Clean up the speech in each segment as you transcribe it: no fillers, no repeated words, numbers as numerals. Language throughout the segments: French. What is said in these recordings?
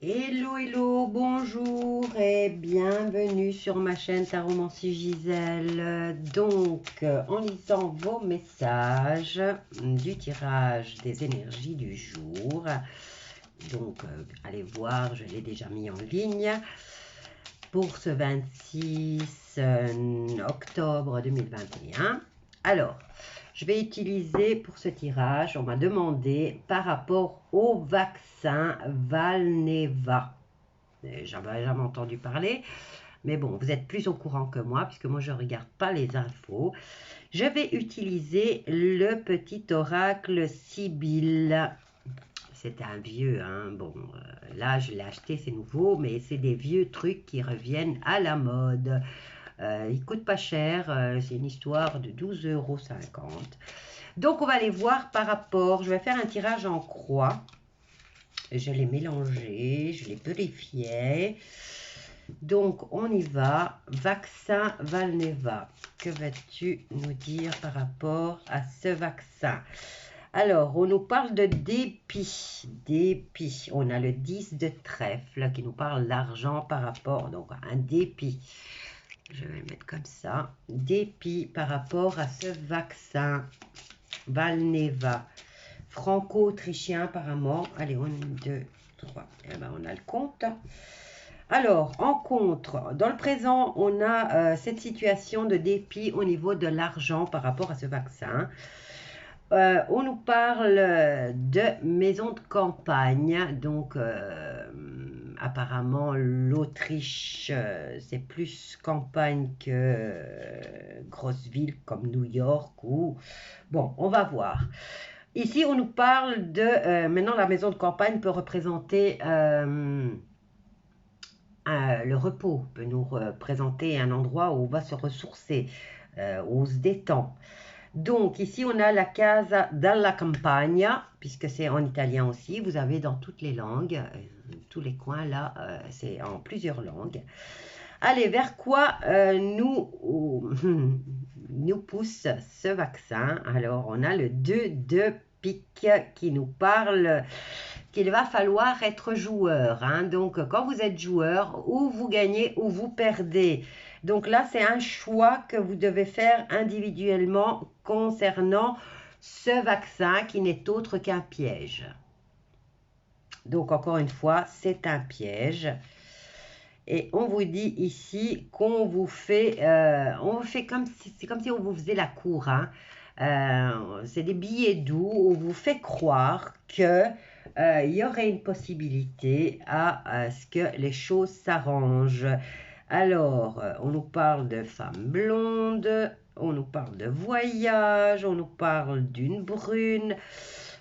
Hello, hello, bonjour et bienvenue sur ma chaîne Taromancie Gisèle. En lisant vos messages du tirage des énergies du jour, allez voir, je l'ai déjà mis en ligne pour ce 26 octobre 2021. Alors, je vais utiliser pour ce tirage, on m'a demandé par rapport au vaccin Valneva. J'avais jamais entendu parler, mais bon, vous êtes plus au courant que moi, puisque moi je ne regarde pas les infos. Je vais utiliser le petit oracle Sibylle. C'est un vieux, hein. Bon, là je l'ai acheté, c'est nouveau, mais c'est des vieux trucs qui reviennent à la mode. Il coûte pas cher, c'est une histoire de 12,50 €. Donc on va aller voir par rapport, je vais faire un tirage en croix. Je l'ai mélangé, je l'ai purifié. Donc on y va, vaccin Valneva. Que vas-tu nous dire par rapport à ce vaccin? Alors, on nous parle de dépit, dépit. On a le 10 de trèfle qui nous parle d'argent par rapport, donc un dépit. Je vais le mettre comme ça. Dépit par rapport à ce vaccin Valneva. Franco-autrichien apparemment. Allez, 1, 2, 3. Eh ben, on a le compte. Alors, en contre, dans le présent, on a cette situation de dépit au niveau de l'argent par rapport à ce vaccin. On nous parle de maison de campagne, donc apparemment l'Autriche c'est plus campagne que grosse ville comme New York ou bon, on va voir. Ici on nous parle de maintenant la maison de campagne peut représenter le repos, peut nous représenter un endroit où on va se ressourcer, où on se détend. Donc, ici, on a la casa della campagna, puisque c'est en italien aussi. Vous avez dans toutes les langues, tous les coins là, c'est en plusieurs langues. Allez, vers quoi nous pousse ce vaccin? Alors, on a le 2 de pique qui nous parle qu'il va falloir être joueur. Hein. Donc, quand vous êtes joueur, ou vous gagnez ou vous perdez. Donc là, c'est un choix que vous devez faire individuellement concernant ce vaccin qui n'est autre qu'un piège. Donc, encore une fois, c'est un piège. Et on vous dit ici qu'on vous fait, comme si, c'est comme si on vous faisait la cour. Hein. C'est des billets doux, on vous fait croire que il y aurait une possibilité à ce que les choses s'arrangent. Alors, on nous parle de femmes blondes, on nous parle de voyage, on nous parle d'une brune.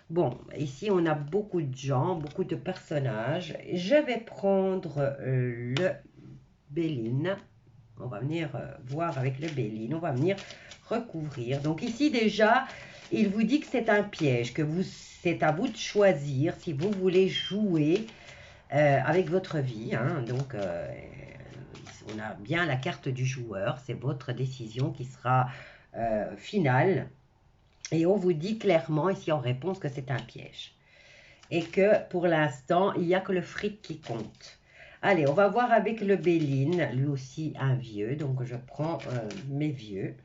Bon, ici on a beaucoup de gens, beaucoup de personnages. Je vais prendre le Béline. On va venir voir avec le Béline, on va venir recouvrir. Donc ici déjà, il vous dit que c'est un piège, que c'est à vous de choisir si vous voulez jouer avec votre vie. Hein. Donc on a bien la carte du joueur, c'est votre décision qui sera finale. Et on vous dit clairement ici en réponse que c'est un piège. Et que pour l'instant, il n'y a que le fric qui compte. Allez, on va voir avec le Béline, lui aussi un vieux. Donc je prends mes vieux.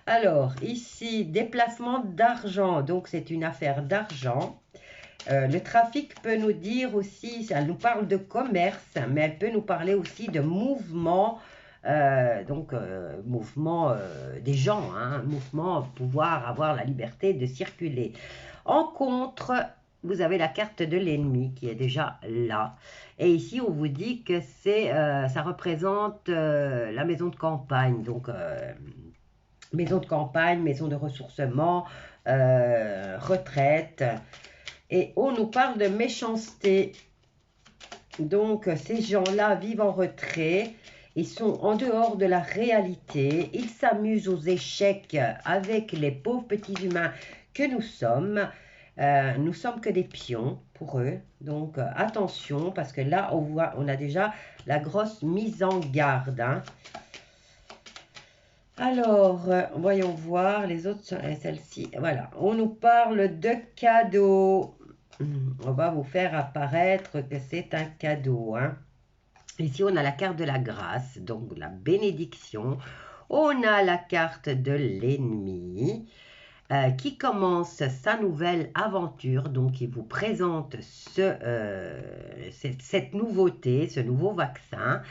Alors ici, déplacement d'argent. Donc c'est une affaire d'argent. Le trafic peut nous dire aussi, ça nous parle de commerce, mais elle peut nous parler aussi de mouvement, mouvement des gens, hein, mouvement, pouvoir avoir la liberté de circuler. En contre, vous avez la carte de l'ennemi qui est déjà là. Et ici, on vous dit que ça représente la maison de campagne, donc maison de campagne, maison de ressourcement, retraite. Et on nous parle de méchanceté. Donc, ces gens-là vivent en retrait. Ils sont en dehors de la réalité. Ils s'amusent aux échecs avec les pauvres petits humains que nous sommes. Nous sommes que des pions pour eux. Donc, attention, parce que là, on a déjà la grosse mise en garde. Hein. Alors, voyons voir les autres, celle-ci. Voilà, on nous parle de cadeaux. On va vous faire apparaître que c'est un cadeau, hein. Ici, on a la carte de la grâce, donc la bénédiction. On a la carte de l'ennemi qui commence sa nouvelle aventure. Donc, il vous présente cette nouveauté, ce nouveau vaccin.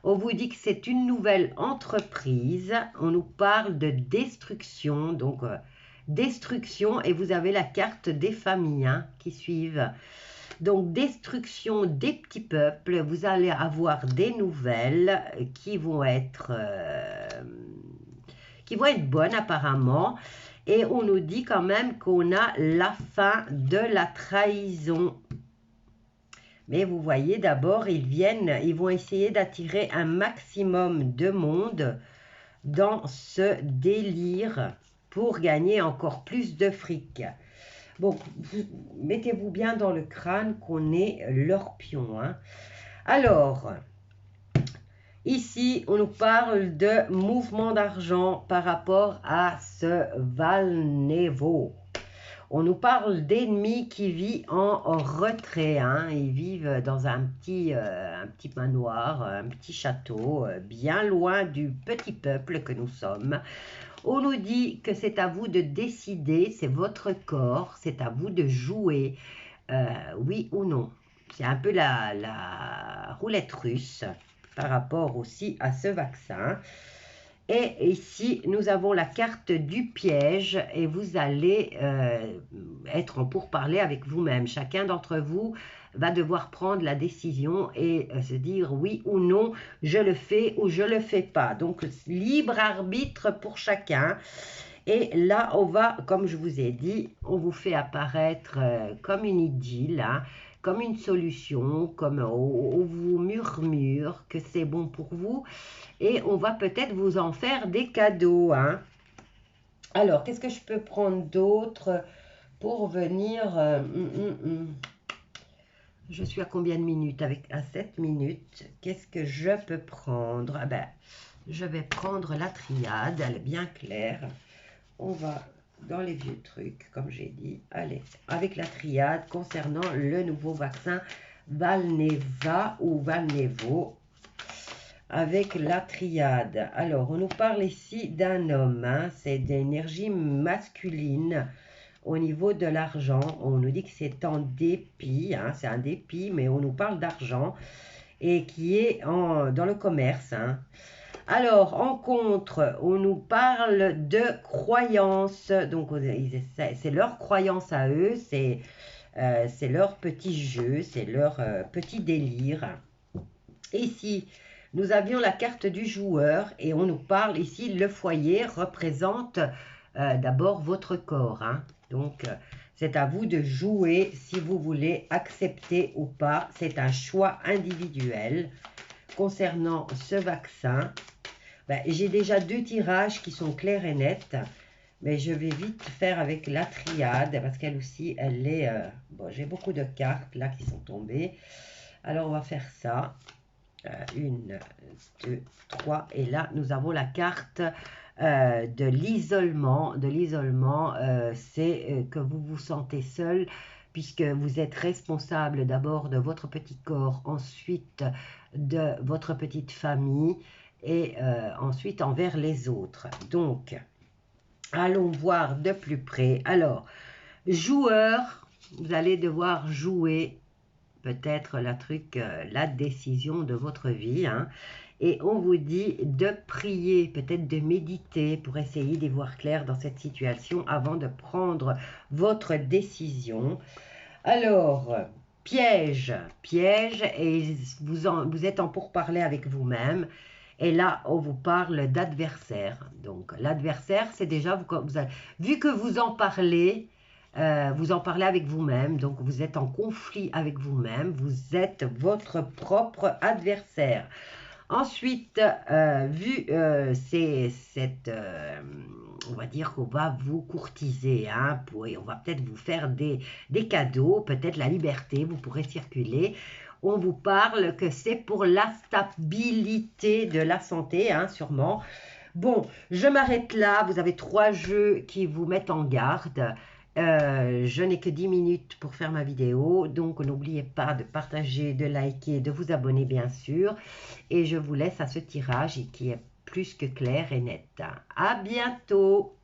On vous dit que c'est une nouvelle entreprise. On nous parle de destruction. Donc, destruction, et vous avez la carte des familles hein, qui suivent. Donc, destruction des petits peuples, vous allez avoir des nouvelles qui vont être bonnes apparemment. Et on nous dit quand même qu'on a la fin de la trahison. Mais vous voyez, d'abord, ils vont essayer d'attirer un maximum de monde dans ce délire pour gagner encore plus de fric. Bon, mettez-vous bien dans le crâne qu'on est leur pion. Hein. Alors, ici, on nous parle de mouvement d'argent par rapport à ce Valnevo. On nous parle d'ennemis qui vivent en retrait. Hein. Ils vivent dans un petit manoir, un petit château, bien loin du petit peuple que nous sommes. On nous dit que c'est à vous de décider, c'est votre corps, c'est à vous de jouer, oui ou non. C'est un peu la roulette russe par rapport aussi à ce vaccin. Et ici, nous avons la carte du piège et vous allez être en pourparlers avec vous-même. Chacun d'entre vous va devoir prendre la décision et se dire oui ou non, je le fais ou je le fais pas. Donc, libre arbitre pour chacun. Et là, on va, comme je vous ai dit, on vous fait apparaître comme une idylle, hein, comme une solution, comme on vous murmure que c'est bon pour vous. Et on va peut-être vous en faire des cadeaux. Hein. Alors, qu'est-ce que je peux prendre d'autre pour venir... Je suis à combien de minutes? À 7 minutes. Qu'est-ce que je peux prendre? Ah ben, je vais prendre la triade, elle est bien claire. On va dans les vieux trucs, comme j'ai dit. Allez, avec la triade concernant le nouveau vaccin Valneva ou Valnevo. Avec la triade. Alors, on nous parle ici d'un homme. Hein, c'est d'énergie masculine. Au niveau de l'argent, on nous dit que c'est en dépit, hein, c'est un dépit, mais on nous parle d'argent et qui est dans le commerce. Hein. Alors, en contre, on nous parle de croyances, donc c'est leur croyance à eux, c'est leur petit jeu, c'est leur petit délire. Ici, nous avions la carte du joueur et on nous parle ici, le foyer représente d'abord votre corps. Hein. Donc, c'est à vous de jouer si vous voulez accepter ou pas. C'est un choix individuel. Concernant ce vaccin, ben, j'ai déjà 2 tirages qui sont clairs et nets. Mais je vais vite faire avec la triade parce qu'elle aussi, elle est... bon, j'ai beaucoup de cartes là qui sont tombées. Alors, on va faire ça. 1, 2, 3. Et là, nous avons la carte de l'isolement. C'est que vous vous sentez seul puisque vous êtes responsable d'abord de votre petit corps, ensuite de votre petite famille et ensuite envers les autres. Donc, allons voir de plus près. Alors, joueur, vous allez devoir jouer peut-être la décision de votre vie. Hein. Et on vous dit de prier, peut-être de méditer pour essayer d'y voir clair dans cette situation avant de prendre votre décision. Alors, piège, et vous êtes en pourparlers avec vous-même. Et là, on vous parle d'adversaire. Donc, l'adversaire, c'est déjà, vu que vous en parlez avec vous-même, donc vous êtes en conflit avec vous-même, vous êtes votre propre adversaire. Ensuite, on va dire qu'on va vous courtiser, hein, et on va peut-être vous faire des cadeaux, peut-être la liberté, vous pourrez circuler. On vous parle que c'est pour la stabilité de la santé, hein, sûrement. Bon, je m'arrête là. Vous avez 3 jeux qui vous mettent en garde. Je n'ai que 10 minutes pour faire ma vidéo, donc n'oubliez pas de partager, de liker, de vous abonner bien sûr. Et je vous laisse à ce tirage qui est plus que clair et net. À bientôt!